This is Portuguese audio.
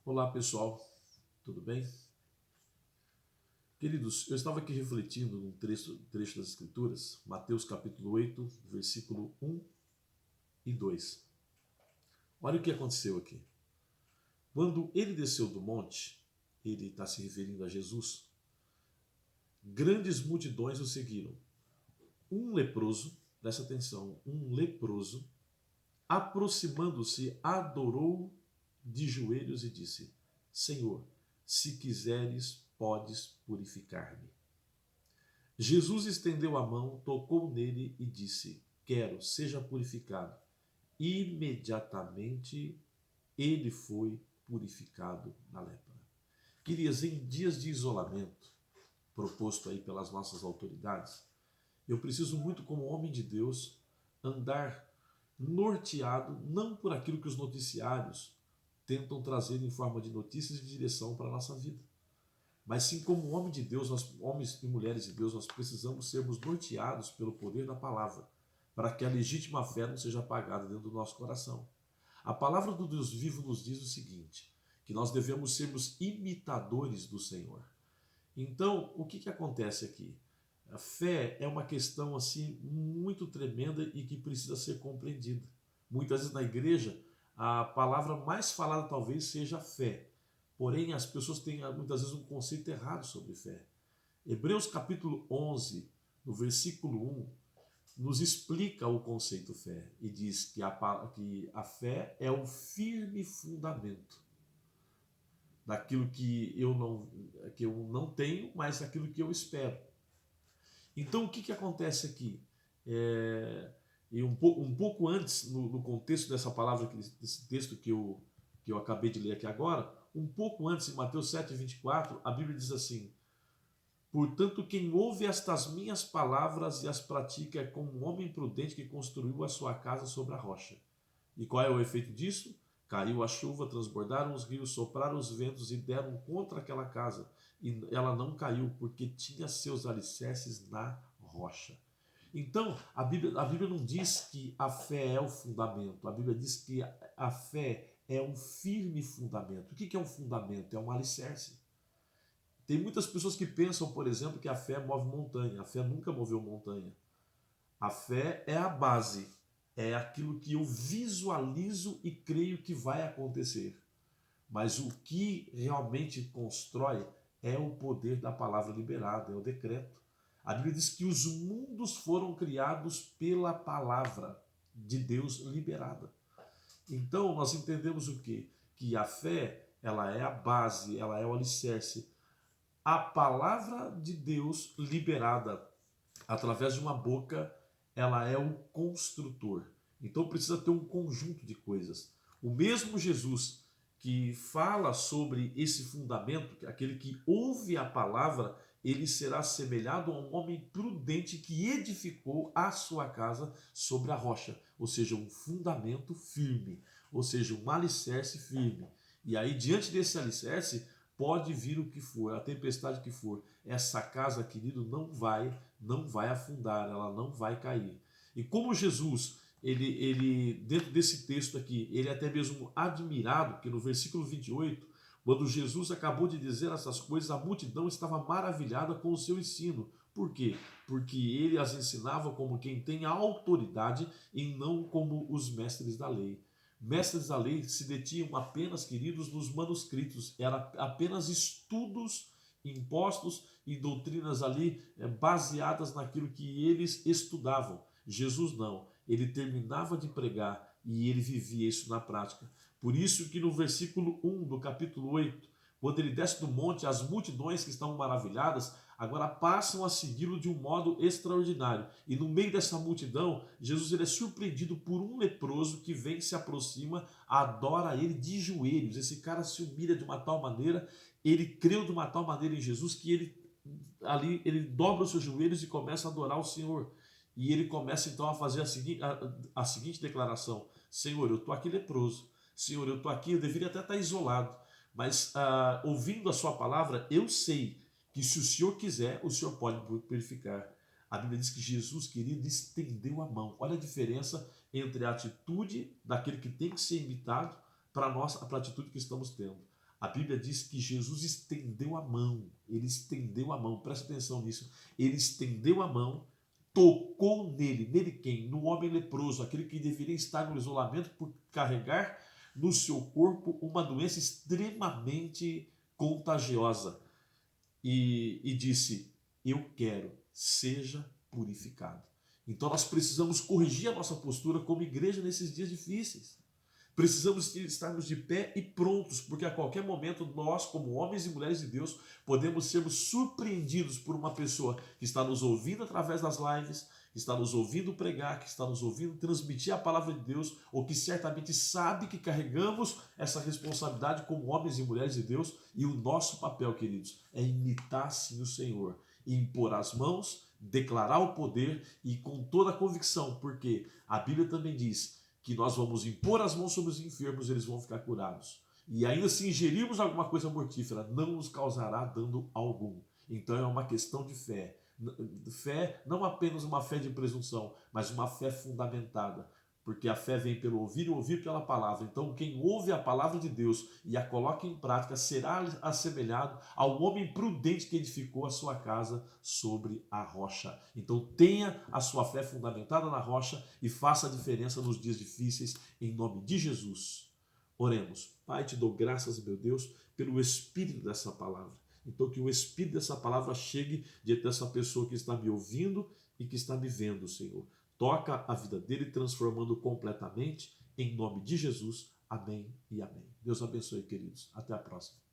Olá pessoal, tudo bem? Queridos, eu estava aqui refletindo num trecho das Escrituras, Mateus capítulo 8, versículo 1 e 2. Olha o que aconteceu aqui. Quando ele desceu do monte, ele está se referindo a Jesus, grandes multidões o seguiram. Um leproso, presta atenção, um leproso, aproximando-se, adorou de joelhos e disse: Senhor, se quiseres, podes purificar-me. Jesus estendeu a mão, tocou nele e disse: Quero, seja purificado. Imediatamente ele foi purificado da lepra. Querias, em dias de isolamento, proposto aí pelas nossas autoridades, eu preciso muito, como homem de Deus, andar norteado não por aquilo que os noticiários tentam trazer em forma de notícias de direção para a nossa vida. Mas sim, como homem de Deus, nós, homens e mulheres de Deus, nós precisamos sermos norteados pelo poder da palavra, para que a legítima fé não seja apagada dentro do nosso coração. A palavra do Deus vivo nos diz o seguinte, que nós devemos sermos imitadores do Senhor. Então, o que acontece aqui? A fé é uma questão assim muito tremenda e que precisa ser compreendida. Muitas vezes na igreja, a palavra mais falada talvez seja fé. Porém, as pessoas têm muitas vezes um conceito errado sobre fé. Hebreus capítulo 11, no versículo 1, nos explica o conceito fé e diz que a fé é o firme fundamento daquilo que eu não tenho, mas daquilo que eu espero. Então, o que acontece aqui? E um pouco antes, no contexto dessa palavra, desse texto que eu acabei de ler aqui agora, um pouco antes, em Mateus 7,24, a Bíblia diz assim: Portanto, quem ouve estas minhas palavras e as pratica é como um homem prudente que construiu a sua casa sobre a rocha. E qual é o efeito disso? Caiu a chuva, transbordaram os rios, sopraram os ventos e deram contra aquela casa. E ela não caiu, porque tinha seus alicerces na rocha. Então, a Bíblia não diz que a fé é o fundamento. A Bíblia diz que a fé é um firme fundamento. O que é um fundamento? É um alicerce. Tem muitas pessoas que pensam, por exemplo, que a fé move montanha. A fé nunca moveu montanha. A fé é a base, é aquilo que eu visualizo e creio que vai acontecer. Mas o que realmente constrói é o poder da palavra liberada, é o decreto. A Bíblia diz que os mundos foram criados pela palavra de Deus liberada. Então nós entendemos o quê? Que a fé, ela é a base, ela é o alicerce. A palavra de Deus liberada através de uma boca, ela é o construtor. Então precisa ter um conjunto de coisas. O mesmo Jesus que fala sobre esse fundamento, aquele que ouve a palavra, ele será assemelhado a um homem prudente que edificou a sua casa sobre a rocha, ou seja, um fundamento firme, ou seja, um alicerce firme. E aí, diante desse alicerce, pode vir o que for, a tempestade que for, essa casa, querido, não vai afundar, ela não vai cair. E como Jesus, ele dentro desse texto aqui, ele é até mesmo admirado, que no versículo 28, quando Jesus acabou de dizer essas coisas, a multidão estava maravilhada com o seu ensino. Por quê? Porque ele as ensinava como quem tem a autoridade e não como os mestres da lei. Mestres da lei se detinham apenas, queridos, nos manuscritos, era apenas estudos impostos e doutrinas ali baseadas naquilo que eles estudavam. Jesus não, ele terminava de pregar e ele vivia isso na prática. Por isso que no versículo 1 do capítulo 8, quando ele desce do monte, as multidões que estavam maravilhadas agora passam a segui-lo de um modo extraordinário. E no meio dessa multidão, Jesus ele é surpreendido por um leproso que vem, se aproxima, adora ele de joelhos. Esse cara se humilha de uma tal maneira, ele creu de uma tal maneira em Jesus que ele dobra os seus joelhos e começa a adorar o Senhor. E ele começa então a fazer a seguinte declaração: Senhor, eu estou aqui leproso. Senhor, eu estou aqui, eu deveria até estar isolado. Mas ouvindo a sua palavra, eu sei que se o Senhor quiser, o Senhor pode purificar. A Bíblia diz que Jesus, querido, estendeu a mão. Olha a diferença entre a atitude daquele que tem que ser imitado para a atitude que estamos tendo. A Bíblia diz que Jesus estendeu a mão, ele estendeu a mão, presta atenção nisso, ele estendeu a mão, tocou nele, nele quem? No homem leproso, aquele que deveria estar no isolamento por carregar no seu corpo uma doença extremamente contagiosa. E disse: eu quero, seja purificado. Então nós precisamos corrigir a nossa postura como igreja nesses dias difíceis. Precisamos estarmos de pé e prontos, porque a qualquer momento nós, como homens e mulheres de Deus, podemos sermos surpreendidos por uma pessoa que está nos ouvindo através das lives, que está nos ouvindo pregar, que está nos ouvindo transmitir a palavra de Deus, ou que certamente sabe que carregamos essa responsabilidade como homens e mulheres de Deus, e o nosso papel, queridos, é imitar sim o Senhor, e impor as mãos, declarar o poder e com toda a convicção, porque a Bíblia também diz que nós vamos impor as mãos sobre os enfermos, eles vão ficar curados. E ainda se ingerirmos alguma coisa mortífera, não nos causará dano algum. Então é uma questão de fé. Fé, não apenas uma fé de presunção, mas uma fé fundamentada. Porque a fé vem pelo ouvir e ouvir pela palavra. Então quem ouve a palavra de Deus e a coloca em prática será assemelhado ao homem prudente que edificou a sua casa sobre a rocha. Então tenha a sua fé fundamentada na rocha e faça a diferença nos dias difíceis, em nome de Jesus. Oremos. Pai, te dou graças, meu Deus, pelo Espírito dessa palavra. Então que o Espírito dessa palavra chegue diante dessa pessoa que está me ouvindo e que está me vendo, Senhor. Toca a vida dele, transformando completamente, em nome de Jesus. Amém e amém. Deus abençoe, queridos. Até a próxima.